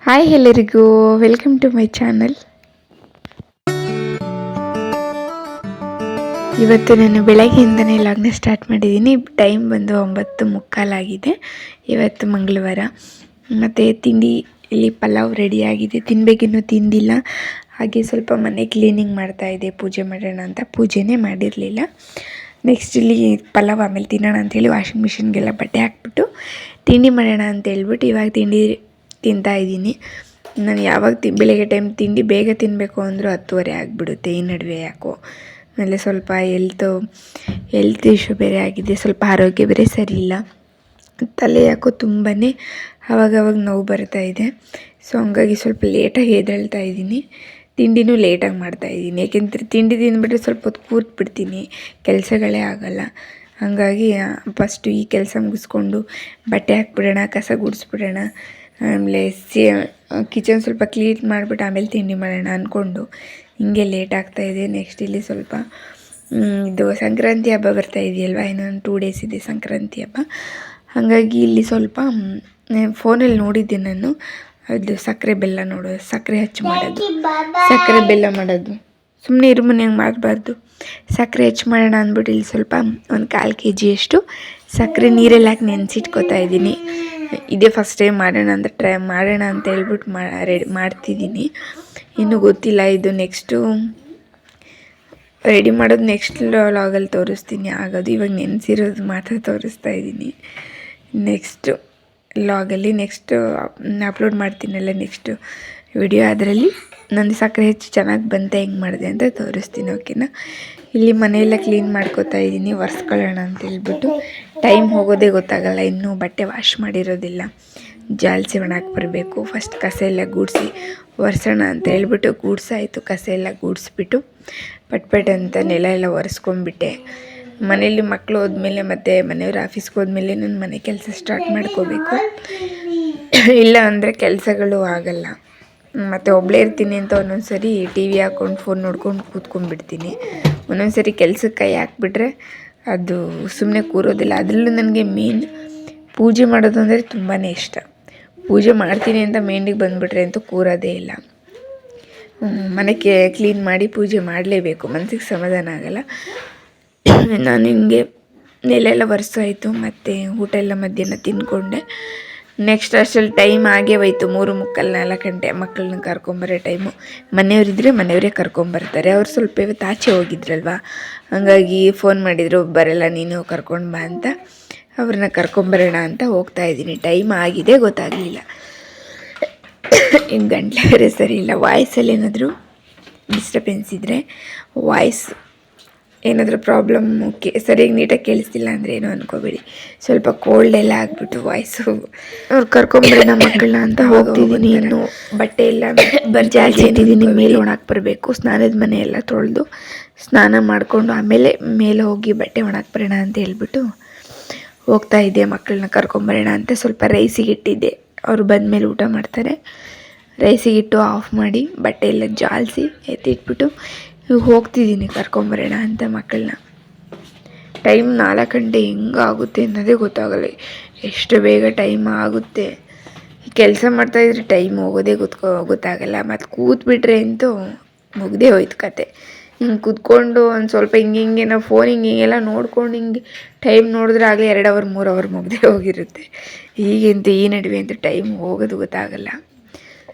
Hi ಎಲ್ಲರಿಗೂ, welcome to my channel. ಇವತ್ತು ನಾನು ಬೆಳಗ್ಗೆಯಿಂದನೇ ಲಾಗ್ನ ಸ್ಟಾರ್ಟ್ ಮಾಡಿದ್ದೀನಿ. ಟೈಮ್ ಬಂದು 9:45 ಇವತ್ತು ಮಂಗಳವಾರ. ಮತ್ತು ತಿಂಡಿ ಇಲ್ಲಿ ಪಲಾವ್ ರೆಡಿಯಾಗಿದೆ, ತಿನ್ನಬೇಕಿನ್ನೂ ತಿಂದಿಲ್ಲ. ಹಾಗೆ ಸ್ವಲ್ಪ ಮನೆ ಕ್ಲೀನಿಂಗ್ ಮಾಡ್ತಾಯಿದ್ದೆ, ಪೂಜೆ ಮಾಡೋಣ ಅಂತ. ಪೂಜೆನೇ ಮಾಡಿರಲಿಲ್ಲ. ನೆಕ್ಸ್ಟ್ ಇಲ್ಲಿ ಪಲಾವ್ ಆಮೇಲೆ ತಿನ್ನೋಣ ಅಂಥೇಳಿ ವಾಷಿಂಗ್ ಮಿಷಿನ್ಗೆಲ್ಲ ಬಟ್ಟೆ ಹಾಕ್ಬಿಟ್ಟು ತಿಂಡಿ ಮಾಡೋಣ ಅಂತ ಹೇಳ್ಬಿಟ್ಟು ಇವಾಗ ತಿಂಡಿ ತಿಂತಾಯಿದ್ದೀನಿ. ನಾನು ಯಾವಾಗ ಬೆಳಗ್ಗೆ ಟೈಮ್ ತಿಂಡಿ ಬೇಗ ತಿನ್ನಬೇಕು ಅಂದರೂ 10:30 ಆಗಿಬಿಡುತ್ತೆ. ಈ ನಡುವೆ ಯಾಕೋ ಆಮೇಲೆ ಸ್ವಲ್ಪ ಹೆಲ್ತ್ ಇಶ್ಯೂ ಬೇರೆ ಆಗಿದೆ, ಸ್ವಲ್ಪ ಆರೋಗ್ಯ ಬೇರೆ ಸರಿ ಇಲ್ಲ. ತಲೆ ಯಾಕೋ ತುಂಬಾ ಆವಾಗವಾಗ ನೋವು ಬರ್ತಾಯಿದೆ. ಸೊ ಹಂಗಾಗಿ ಸ್ವಲ್ಪ ಲೇಟಾಗಿ ಎದ್ದೇಳ್ತಾ ಇದ್ದೀನಿ. ತಿಂಡಿನೂ ಲೇಟಾಗಿ ಮಾಡ್ತಾಯಿದ್ದೀನಿ, ಏಕೆಂದರೆ ತಿಂಡಿ ತಿಂದುಬಿಟ್ರೆ ಸ್ವಲ್ಪ ಹೊತ್ತು ಕೂತ್ಬಿಡ್ತೀನಿ, ಕೆಲಸಗಳೇ ಆಗೋಲ್ಲ. ಹಾಗಾಗಿ ಫಸ್ಟು ಈ ಕೆಲಸ ಮುಗಿಸ್ಕೊಂಡು ಬಟ್ಟೆ ಹಾಕ್ಬಿಡೋಣ, ಕಸ ಗುಡಿಸ್ಬಿಡೋಣ, ಆಮೇಲೆ ಕಿಚನ್ ಸ್ವಲ್ಪ ಕ್ಲೀನ್ ಮಾಡಿಬಿಟ್ಟು ಆಮೇಲೆ ತಿಂಡಿ ಮಾಡೋಣ ಅಂದ್ಕೊಂಡು ಹಿಂಗೆ ಲೇಟ್ ಆಗ್ತಾಯಿದೆ. ನೆಕ್ಸ್ಟ್ ಇಲ್ಲಿ ಸ್ವಲ್ಪ ಇದು ಸಂಕ್ರಾಂತಿ ಹಬ್ಬ ಬರ್ತಾ ಇದೆಯಲ್ವ, ಇನ್ನೊಂದು 2 ಡೇಸ್ ಇದೆ ಸಂಕ್ರಾಂತಿ ಹಬ್ಬ. ಹಾಗಾಗಿ ಇಲ್ಲಿ ಸ್ವಲ್ಪ ಫೋನಲ್ಲಿ ನೋಡಿದ್ದೆ ನಾನು, ಅದು ಸಕ್ಕರೆ ಬೆಲ್ಲ ನೋಡೋದು, ಸಕ್ಕರೆ ಹೆಚ್ಚು ಮಾಡೋದು, ಸಕ್ಕರೆ ಬೆಲ್ಲ ಮಾಡೋದು. ಸುಮ್ಮನೆ ಇರುಮನೆ ಹಂಗೆ ಮಾಡಬಾರ್ದು, ಸಕ್ಕರೆ ಹೆಚ್ಚು ಮಾಡೋಣ ಅಂದ್ಬಿಟ್ಟು ಇಲ್ಲಿ ಸ್ವಲ್ಪ ಒಂದು 1/4 kg ಅಷ್ಟು ಸಕ್ಕರೆ ನೀರಲ್ಲಿ ಹಾಕಿ ನೆನೆಸಿಟ್ಕೋತಾ ಇದ್ದೀನಿ. ಇದೇ ಫಸ್ಟ್ ಟೈಮ್ ಮಾಡೋಣ ಅಂತ ಹೇಳ್ಬಿಟ್ಟು ರೆಡಿ ಮಾಡ್ತಿದ್ದೀನಿ. ಇನ್ನೂ ಗೊತ್ತಿಲ್ಲ, ಇದು ನೆಕ್ಸ್ಟು ರೆಡಿ ಮಾಡೋದು ನೆಕ್ಸ್ಟ್ ಲಾಗಲ್ಲಿ ತೋರಿಸ್ತೀನಿ ಆಗೋದು. ಇವಾಗ ನೆನೆಸಿರೋದು ಮಾತ್ರ ತೋರಿಸ್ತಾ ಇದ್ದೀನಿ. ನೆಕ್ಸ್ಟು ಲಾಗಲ್ಲಿ ನೆಕ್ಸ್ಟ್ ಅಪ್ಲೋಡ್ ಮಾಡ್ತೀನಲ್ಲ ನೆಕ್ಸ್ಟು ವಿಡಿಯೋ, ಅದರಲ್ಲಿ ನಂದು ಸಕ್ಕರೆ ಹೆಚ್ಚು ಚೆನ್ನಾಗಿ ಬಂತ ಹೆಂಗೆ ಮಾಡಿದೆ ಅಂತ ತೋರಿಸ್ತೀನಿ, ಓಕೆನಾ. ಇಲ್ಲಿ ಮನೆಯೆಲ್ಲ ಕ್ಲೀನ್ ಮಾಡ್ಕೋತಾ ಇದ್ದೀನಿ, ಒರೆಸ್ಕೊಳ್ಳೋಣ ಅಂತ ಹೇಳ್ಬಿಟ್ಟು. ಟೈಮ್ ಹೋಗೋದೇ ಗೊತ್ತಾಗಲ್ಲ, ಇನ್ನೂ ಬಟ್ಟೆ ವಾಶ್ ಮಾಡಿರೋದಿಲ್ಲ, ಜಾಲಿಸಿ ಒಣಕ್ಕೆ ಬರಬೇಕು. ಫಸ್ಟ್ ಕಸ ಎಲ್ಲ ಗೂಡಿಸಿ ಒರೆಸೋಣ ಅಂತ ಹೇಳ್ಬಿಟ್ಟು ಗೂಡ್ಸಾಯಿತು. ಕಸ ಎಲ್ಲ ಗೂಡಿಸ್ಬಿಟ್ಟು ಪಟ್ ಅಂತ ನೆಲ ಎಲ್ಲ ಒರೆಸ್ಕೊಂಡ್ಬಿಟ್ಟೆ. ಮನೇಲಿ ಮಕ್ಕಳು ಹೋದ್ಮೇಲೆ ಮತ್ತು ಮನೆಯವ್ರು ಆಫೀಸ್ಗೆ ಹೋದ್ಮೇಲೆ ನಾನು ಮನೆ ಕೆಲಸ ಸ್ಟಾರ್ಟ್ ಮಾಡ್ಕೋಬೇಕು, ಇಲ್ಲ ಅಂದರೆ ಕೆಲಸಗಳು ಆಗಲ್ಲ. ಮತ್ತು ಒಬ್ಬಳೇ ಇರ್ತೀನಿ ಅಂತ ಒಂದೊಂದು ಸರಿ ಟಿ ವಿ ಹಾಕ್ಕೊಂಡು ಫೋನ್ ನೋಡ್ಕೊಂಡು ಕೂತ್ಕೊಂಡ್ಬಿಡ್ತೀನಿ. ಒಂದೊಂದು ಸರಿ ಕೆಲಸಕ್ಕೆ ಕೈ ಹಾಕ್ಬಿಟ್ರೆ ಅದು ಸುಮ್ಮನೆ ಕೂರೋದಿಲ್ಲ. ಅದರಲ್ಲೂ ನನಗೆ ಮೇನ್ ಪೂಜೆ ಮಾಡೋದು ಅಂದರೆ ತುಂಬಾ ಇಷ್ಟ. ಪೂಜೆ ಮಾಡ್ತೀನಿ ಅಂತ ಮೇಂಡಿಗೆ ಬಂದುಬಿಟ್ರೆ ಅಂತೂ ಕೂರೋದೇ ಇಲ್ಲ. ಮನೆ ಕ್ಲೀನ್ ಮಾಡಿ ಪೂಜೆ ಮಾಡಲೇಬೇಕು, ಮನಸ್ಸಿಗೆ ಸಮಾಧಾನ ಆಗಲ್ಲ. ನಾನು ಹಿಂಗೆ ನೆಲೆಲ್ಲ ಒರೆಸಾಯಿತು, ಮತ್ತು ಊಟ ಎಲ್ಲ ಮಧ್ಯಾಹ್ನ ತಿಂದ್ಕೊಂಡೆ. ನೆಕ್ಸ್ಟ್ ಅಷ್ಟರಲ್ಲಿ ಟೈಮ್ ಆಗೇ ಹೋಯ್ತು, 3:45 4 ಗಂಟೆ. ಮಕ್ಕಳನ್ನ ಕರ್ಕೊಂಬರೋ ಟೈಮು. ಮನೆಯವರಿದ್ದರೆ ಮನೆಯವರೇ ಕರ್ಕೊಂಬರ್ತಾರೆ. ಅವ್ರು ಸ್ವಲ್ಪ ಇವತ್ತು ಆಚೆ ಹೋಗಿದ್ರಲ್ವ, ಹಾಗಾಗಿ ಫೋನ್ ಮಾಡಿದರು, ಬರಲ್ಲ ನೀನು ಕರ್ಕೊಂಡು ಬಾ ಅಂತ. ಅವ್ರನ್ನ ಕರ್ಕೊಂಬರೋಣ ಅಂತ ಹೋಗ್ತಾಯಿದ್ದೀನಿ. ಟೈಮ್ ಆಗಿದೆ ಗೊತ್ತಾಗಲಿಲ್ಲ. ಇನ್ನು ಗಂಟಲೆ ಬೇರೆ ಸರಿ ಇಲ್ಲ. ವಾಯ್ಸಲ್ಲಿ ಏನಾದರೂ ಡಿಸ್ಟರ್ಬೆನ್ಸ್ ಇದ್ದರೆ, ವಾಯ್ಸ್ ಏನಾದರೂ ಪ್ರಾಬ್ಲಮ್ಮು ಸರಿಯಾಗಿ ನೀಟಾಗಿ ಕೇಳಿಸ್ತಿಲ್ಲ ಅಂದರೆ ಏನೋ ಅಂದ್ಕೋಬೇಡಿ. ಸ್ವಲ್ಪ ಕೋಲ್ಡ್ ಎಲ್ಲ ಆಗಿಬಿಟ್ಟು ವಾಯ್ಸು. ಅವ್ರು ಕರ್ಕೊಂಬರೋಣ ಮಕ್ಕಳನ್ನ ಅಂತ ಹೋಗ್ತಿದ್ದೀನಿ. ಇನ್ನು ಬಟ್ಟೆ ಎಲ್ಲ ಜಾಸ್ತಿ ಇಟ್ಟಿದ್ದೀನಿ, ಮೇಲೆ ಒಣಕ್ಕೆ ಬರಬೇಕು. ಸ್ನಾನದ ಮನೆ ಎಲ್ಲ ತೊಳೆದು ಸ್ನಾನ ಮಾಡಿಕೊಂಡು ಆಮೇಲೆ ಮೇಲೆ ಹೋಗಿ ಬಟ್ಟೆ ಒಣಕ್ಕೆ ಬರೋಣ ಅಂತ ಹೇಳ್ಬಿಟ್ಟು ಹೋಗ್ತಾಯಿದ್ದೆ. ಮಕ್ಕಳನ್ನ ಕರ್ಕೊಂಬರೋಣ ಅಂತ ಸ್ವಲ್ಪ ರೈಸಿಗೆ ಇಟ್ಟಿದ್ದೆ, ಅವರು ಬಂದಮೇಲೆ ಊಟ ಮಾಡ್ತಾರೆ. ರೈಸಿಗಿಟ್ಟು ಆಫ್ ಮಾಡಿ ಬಟ್ಟೆ ಎಲ್ಲ ಜಾಲಿಸಿ ಎತ್ತಿಟ್ಬಿಟ್ಟು ಹೋಗ್ತಿದ್ದೀನಿ ಕರ್ಕೊಂಬರೋಣ ಅಂತ ಮಕ್ಕಳನ್ನ. ಟೈಮ್ 4 ಗಂಟೆ ಹೆಂಗಾಗುತ್ತೆ ಅನ್ನೋದೇ ಗೊತ್ತಾಗಲ್ಲ, ಎಷ್ಟು ಬೇಗ ಟೈಮ್ ಆಗುತ್ತೆ. ಕೆಲಸ ಮಾಡ್ತಾಯಿದ್ರೆ ಟೈಮ್ ಹೋಗೋದೇ ಗೊತ್ತಾಗಲ್ಲ. ಮತ್ತು ಕೂತ್ಬಿಟ್ರೆ ಅಂತೂ ಮುಗ್ದೇ ಹೋಯ್ತು ಕತೆ. ಹಿಂಗೆ ಕೂತ್ಕೊಂಡು ಒಂದು ಸ್ವಲ್ಪ ಹಿಂಗೆ ನಾವು ಫೋನ್ ಹಿಂಗೆಲ್ಲ ನೋಡ್ಕೊಂಡು ಹಿಂಗೆ ಟೈಮ್ ನೋಡಿದ್ರೆ ಆಗಲೇ 2 ಅವರ್ 3 ಅವರ್ ಮುಗ್ದೇ ಹೋಗಿರುತ್ತೆ. ಈಗಂತೂ ಈ ನಡುವೆ ಅಂತೂ ಟೈಮ್ ಹೋಗೋದು ಗೊತ್ತಾಗಲ್ಲ.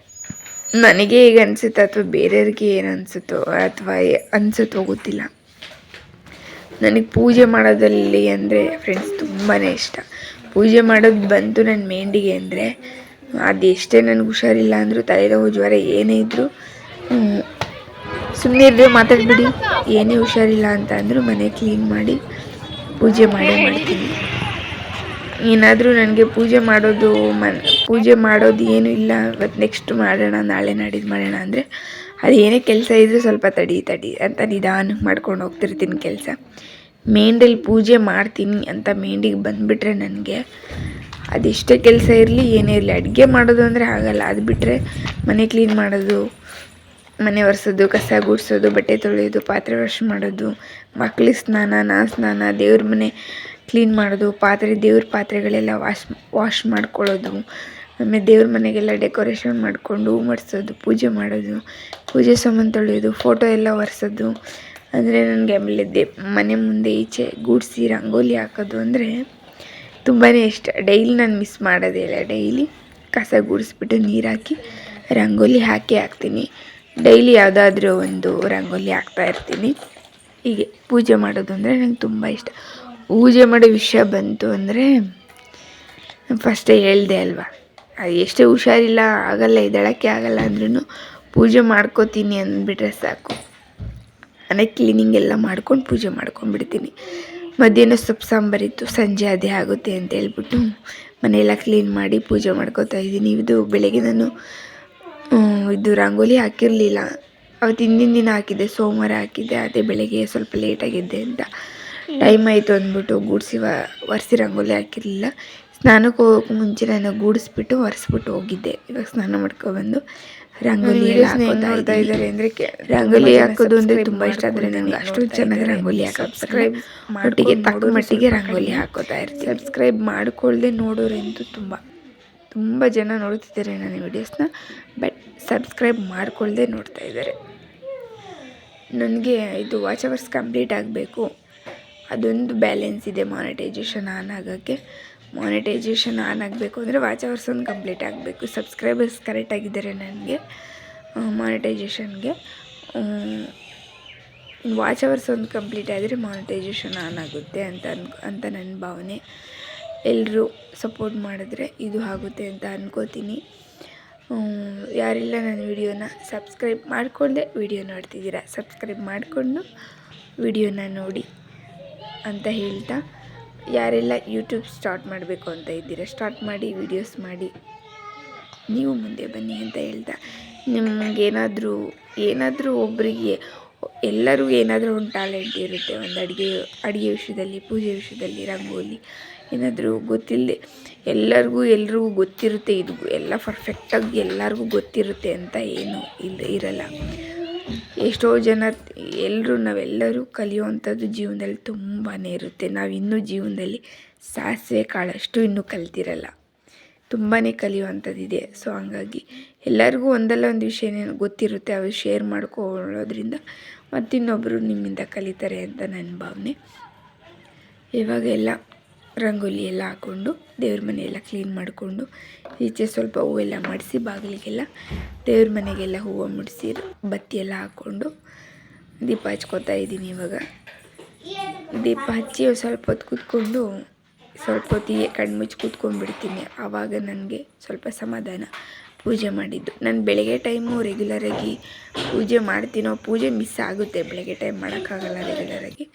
ನನಗೆ ಈಗ ಅನಿಸುತ್ತೆ ಅಥವಾ ಬೇರೆಯವ್ರಿಗೆ ಏನು ಅನಿಸುತ್ತೋ ಅಥವಾ ಅನಿಸುತ್ತೋ ಗೊತ್ತಿಲ್ಲ. ನನಗೆ ಪೂಜೆ ಮಾಡೋದಲ್ಲಿ ಅಂದರೆ ಫ್ರೆಂಡ್ಸ್ ತುಂಬಾ ಇಷ್ಟ. ಪೂಜೆ ಮಾಡೋದು ಬಂತು ನನ್ನ ಮೇಂಡಿಗೆ ಅಂದರೆ ಅದೆಷ್ಟೇ ನನಗೆ ಹುಷಾರಿಲ್ಲ ಅಂದರೂ, ತಲೆನೋವು ಜ್ವರ ಏನೇ ಇದ್ದರೂ, ಸುಮ್ಮನೆ ಇದ್ದರೆ ಮಾತಾಡ್ಬಿಡಿ, ಏನೇ ಹುಷಾರಿಲ್ಲ ಅಂತ ಅಂದರೂ ಮನೆ ಕ್ಲೀನ್ ಮಾಡಿ ಪೂಜೆ ಮಾಡ್ತೀನಿ. ಏನಾದರೂ ನನಗೆ ಪೂಜೆ ಮಾಡೋದು ಏನೂ ಇಲ್ಲ, ಇವತ್ತು ನೆಕ್ಸ್ಟ್ ಮಾಡೋಣ, ನಾಳೆ ನಾಡಿದ್ದು ಮಾಡೋಣ ಅಂದರೆ ಅದು ಏನೇ ಕೆಲಸ ಇದ್ದರೂ ಸ್ವಲ್ಪ ತಡಿ ಅಂತ ನಿಧಾನಕ್ಕೆ ಮಾಡ್ಕೊಂಡು ಹೋಗ್ತಿರ್ತೀನಿ ಕೆಲಸ. ಮೇಂಡಲ್ಲಿ ಪೂಜೆ ಮಾಡ್ತೀನಿ ಅಂತ ಮೇಂಡಿಗೆ ಬಂದುಬಿಟ್ರೆ ನನಗೆ ಅದೆಷ್ಟೇ ಕೆಲಸ ಇರಲಿ ಏನೇ ಇರಲಿ, ಅಡುಗೆ ಮಾಡೋದು ಅಂದರೆ ಆಗಲ್ಲ. ಅದು ಬಿಟ್ಟರೆ ಮನೆ ಕ್ಲೀನ್ ಮಾಡೋದು, ಮನೆ ಒರೆಸೋದು, ಕಸ ಗುಡಿಸೋದು, ಬಟ್ಟೆ ತೊಳೆಯೋದು, ಪಾತ್ರೆ ವಾಶ್ ಮಾಡೋದು, ಮಕ್ಳಿಗೆ ಸ್ನಾನ, ದೇವ್ರ ಮನೆ ಕ್ಲೀನ್ ಮಾಡೋದು, ದೇವ್ರ ಪಾತ್ರೆಗಳೆಲ್ಲ ವಾಶ್ ಮಾಡ್ಕೊಳ್ಳೋದು, ಆಮೇಲೆ ದೇವ್ರ ಮನೆಗೆಲ್ಲ ಡೆಕೋರೇಷನ್ ಮಾಡಿಕೊಂಡು ಹೂ ಮಾಡಿಸೋದು, ಪೂಜೆ ಮಾಡೋದು, ಪೂಜೆ ಸಾಮಾನು ತೊಳೆಯೋದು, ಫೋಟೋ ಎಲ್ಲ ಒರೆಸೋದು. ಅಂದರೆ ನನಗೆ ಆಮೇಲೆ ಮನೆ ಮುಂದೆ ಈಚೆ ಗೂಡಿಸಿ ರಂಗೋಲಿ ಹಾಕೋದು ಅಂದರೆ ತುಂಬಾ ಇಷ್ಟ. ಡೈಲಿ ನಾನು ಮಿಸ್ ಮಾಡೋದೇ ಇಲ್ಲ. ಡೈಲಿ ಕಸ ಗುಡಿಸ್ಬಿಟ್ಟು ನೀರು ಹಾಕಿ ರಂಗೋಲಿ ಹಾಕ್ತೀನಿ. ಡೈಲಿ ಯಾವುದಾದ್ರೂ ಒಂದು ರಂಗೋಲಿ ಹಾಕ್ತಾಯಿರ್ತೀನಿ. ಹೀಗೆ ಪೂಜೆ ಮಾಡೋದು ಅಂದರೆ ನಂಗೆ ತುಂಬ ಇಷ್ಟ. ಪೂಜೆ ಮಾಡೋ ವಿಷಯ ಬಂತು ಅಂದರೆ ಫಸ್ಟೇ ಹೇಳಿದೆ ಅಲ್ವಾ, ಅದು ಎಷ್ಟೇ ಹುಷಾರಿಲ್ಲ ಆಗಲ್ಲ, ಎದ್ದೇಳೋಕ್ಕೆ ಆಗಲ್ಲ ಅಂದ್ರೂ ಪೂಜೆ ಮಾಡ್ಕೋತೀನಿ ಅಂದ್ಬಿಟ್ರೆ ಸಾಕು. ಮನೆ ಕ್ಲೀನಿಂಗ್ ಎಲ್ಲ ಮಾಡ್ಕೊಂಡು ಪೂಜೆ ಮಾಡ್ಕೊಂಡ್ಬಿಡ್ತೀನಿ. ಮಧ್ಯಾಹ್ನ ಸೊಪ್ಪು ಸಾಂಬಾರಿತ್ತು, ಸಂಜೆ ಅದೇ ಆಗುತ್ತೆ ಅಂತ ಹೇಳ್ಬಿಟ್ಟು ಮನೆಯೆಲ್ಲ ಕ್ಲೀನ್ ಮಾಡಿ ಪೂಜೆ ಮಾಡ್ಕೋತಾ ಇದ್ದೀನಿ. ಇದು ಬೆಳಗ್ಗೆ ನಾನು ಇದು ರಂಗೋಲಿ ಹಾಕಿರಲಿಲ್ಲ, ಅವತ್ತು ಹಿಂದಿನ ದಿನ ಹಾಕಿದ್ದೆ, ಸೋಮವಾರ ಹಾಕಿದ್ದೆ. ಅದೇ ಬೆಳಗ್ಗೆ ಸ್ವಲ್ಪ ಲೇಟಾಗಿದ್ದೆ ಅಂತ ಟೈಮ್ ಆಯಿತು ಅಂದ್ಬಿಟ್ಟು ಒರೆಸಿ ರಂಗೋಲಿ ಹಾಕಿರಲಿಲ್ಲ. ಸ್ನಾನಕ್ಕೆ ಹೋಗೋಕೆ ಮುಂಚೆ ನಾನು ಗೂಡಿಸ್ಬಿಟ್ಟು ಒರೆಸ್ಬಿಟ್ಟು ಹೋಗಿದ್ದೆ. ಇವಾಗ ಸ್ನಾನ ಮಾಡ್ಕೊಬಂದು ರಂಗೋಲಿ ಎಲ್ಲ ಹಾಕೋತಾ ಇದ್ದಾರೆ. ಅಂದರೆ ರಂಗೋಲಿ ಹಾಕೋದು ಅಂದರೆ ತುಂಬ ಇಷ್ಟ. ಆದರೆ ನನಗೆ ಅಷ್ಟೊಂದು ಚೆನ್ನಾಗಿ ರಂಗೋಲಿ ಹಾಕೋದು ಒಟ್ಟಿಗೆ ತಕ್ಕ ಮಟ್ಟಿಗೆ ರಂಗೋಲಿ ಹಾಕೋತಾ ಇರ್ತೀನಿ. ಸಬ್ಸ್ಕ್ರೈಬ್ ಮಾಡ್ಕೊಳ್ಳದೆ ನೋಡೋರಂತೂ ತುಂಬ ಜನ ನೋಡ್ತಿದ್ದಾರೆ ನನ್ನ ವೀಡಿಯೋಸ್ನ, ಬಟ್ ಸಬ್ಸ್ಕ್ರೈಬ್ ಮಾಡ್ಕೊಳ್ಳದೆ ನೋಡ್ತಾ ಇದ್ದಾರೆ. ನನಗೆ ಇದು ವಾಚ್ ಅವರ್ಸ್ ಕಂಪ್ಲೀಟ್ ಆಗಬೇಕು, ಅದೊಂದು ಬ್ಯಾಲೆನ್ಸ್ ಇದೆ ಮಾನಿಟೈಸೇಷನ್ ಆನ್ ಆಗೋಕ್ಕೆ. ಮಾನಿಟೈಸೇಷನ್ ಆನ್ ಆಗಬೇಕು ಅಂದರೆ ವಾಚ್ ಅವರ್ಸ್ ಒಂದು ಕಂಪ್ಲೀಟ್ ಆಗಬೇಕು. ಸಬ್ಸ್ಕ್ರೈಬರ್ಸ್ ಕರೆಕ್ಟಾಗಿದ್ದಾರೆ ನನಗೆ ಮಾನಿಟೈಸೇಷನ್ಗೆ. ವಾಚ್ ಅವರ್ಸ್ ಒಂದು ಕಂಪ್ಲೀಟ್ ಆದರೆ ಮಾನಿಟೈಸೇಷನ್ ಆನ್ ಆಗುತ್ತೆ ಅಂತ ನನ್ನ ಭಾವನೆ. ಎಲ್ಲರೂ ಸಪೋರ್ಟ್ ಮಾಡಿದ್ರೆ ಇದು ಆಗುತ್ತೆ ಅಂತ ಅನ್ಕೋತೀನಿ. ಯಾರೆಲ್ಲ ನನ್ನ ವಿಡಿಯೋನ ಸಬ್ಸ್ಕ್ರೈಬ್ ಮಾಡಿಕೊಂಡೆ ವಿಡಿಯೋ ನೋಡ್ತಿದ್ದೀರಾ, ಸಬ್ಸ್ಕ್ರೈಬ್ ಮಾಡಿಕೊಂಡು ವಿಡಿಯೋನ ನೋಡಿ ಅಂತ ಹೇಳ್ತಾ, ಯಾರೆಲ್ಲ ಯೂಟ್ಯೂಬ್ ಸ್ಟಾರ್ಟ್ ಮಾಡಬೇಕು ಅಂತ ಇದ್ದೀರಾ ಸ್ಟಾರ್ಟ್ ಮಾಡಿ, ವೀಡಿಯೋಸ್ ಮಾಡಿ ನೀವು ಮುಂದೆ ಬನ್ನಿ ಅಂತ ಹೇಳ್ತಾ, ನಿಮಗೇನಾದರೂ ಒಬ್ಬರಿಗೆ, ಎಲ್ಲರಿಗೂ ಏನಾದರೂ ಒಂದು ಟ್ಯಾಲೆಂಟ್ ಇರುತ್ತೆ. ಒಂದು ಅಡುಗೆ ವಿಷಯದಲ್ಲಿ, ಪೂಜೆ ವಿಷಯದಲ್ಲಿ, ರಂಗೋಲಿ ಏನಾದರೂ ಗೊತ್ತಿಲ್ಲದೆ ಎಲ್ರಿಗೂ ಗೊತ್ತಿರುತ್ತೆ. ಇದು ಎಲ್ಲ ಪರ್ಫೆಕ್ಟಾಗಿ ಎಲ್ಲರಿಗೂ ಗೊತ್ತಿರುತ್ತೆ ಅಂತ ಏನೂ ಇರಲ್ಲ. ಎಷ್ಟೋ ಜನ ನಾವೆಲ್ಲರೂ ಕಲಿಯುವಂಥದ್ದು ಜೀವನದಲ್ಲಿ ತುಂಬಾ ಇರುತ್ತೆ. ನಾವು ಇನ್ನೂ ಜೀವನದಲ್ಲಿ ಸಾಸಿವೆ ಕಾಳಷ್ಟು ಇನ್ನೂ ಕಲ್ತಿರಲ್ಲ, ತುಂಬಾ ಕಲಿಯುವಂಥದ್ದಿದೆ. ಸೊ ಹಂಗಾಗಿ ಎಲ್ಲರಿಗೂ ಒಂದಲ್ಲ ಒಂದು ವಿಷಯ ಗೊತ್ತಿರುತ್ತೆ, ಅವು ಶೇರ್ ಮಾಡ್ಕೊಳ್ಳೋದ್ರಿಂದ ಮತ್ತಿನ್ನೊಬ್ಬರು ನಿಮ್ಮಿಂದ ಕಲಿತಾರೆ ಅಂತ ನನ್ನ ಭಾವನೆ. ಇವಾಗೆಲ್ಲ ರಂಗೋಲಿ ಎಲ್ಲ ಹಾಕ್ಕೊಂಡು ದೇವ್ರ ಮನೆಯೆಲ್ಲ ಕ್ಲೀನ್ ಮಾಡಿಕೊಂಡು ಈಚೆ ಸ್ವಲ್ಪ ಹೂವೆಲ್ಲ ಮಾಡಿಸಿ, ಬಾಗಿಲಿಗೆಲ್ಲ ದೇವ್ರ ಮನೆಗೆಲ್ಲ ಹೂವು ಮುಡಿಸಿ ಬತ್ತಿ ಎಲ್ಲ ಹಾಕ್ಕೊಂಡು ದೀಪ ಹಚ್ಕೋತಾ ಇದ್ದೀನಿ. ಇವಾಗ ದೀಪ ಹಚ್ಚಿ ಸ್ವಲ್ಪ ಹೊತ್ತು ಕೂತ್ಕೊಂಡು ಸ್ವಲ್ಪ ಹೊತ್ತಿಗೆ ಕಣ್ಣು ಮುಚ್ಚಿ ಕೂತ್ಕೊಂಡ್ಬಿಡ್ತೀನಿ. ಆವಾಗ ನನಗೆ ಸ್ವಲ್ಪ ಸಮಾಧಾನ. ಪೂಜೆ ಮಾಡಿದ್ದು ನಾನು ಬೆಳಗ್ಗೆ ಟೈಮು ರೆಗ್ಯುಲರಾಗಿ ಪೂಜೆ ಮಾಡ್ತೀನೋ, ಪೂಜೆ ಮಿಸ್ ಆಗುತ್ತೆ, ಬೆಳಗ್ಗೆ ಟೈಮ್ ಮಾಡೋಕ್ಕಾಗಲ್ಲ ರೆಗ್ಯುಲರಾಗಿ.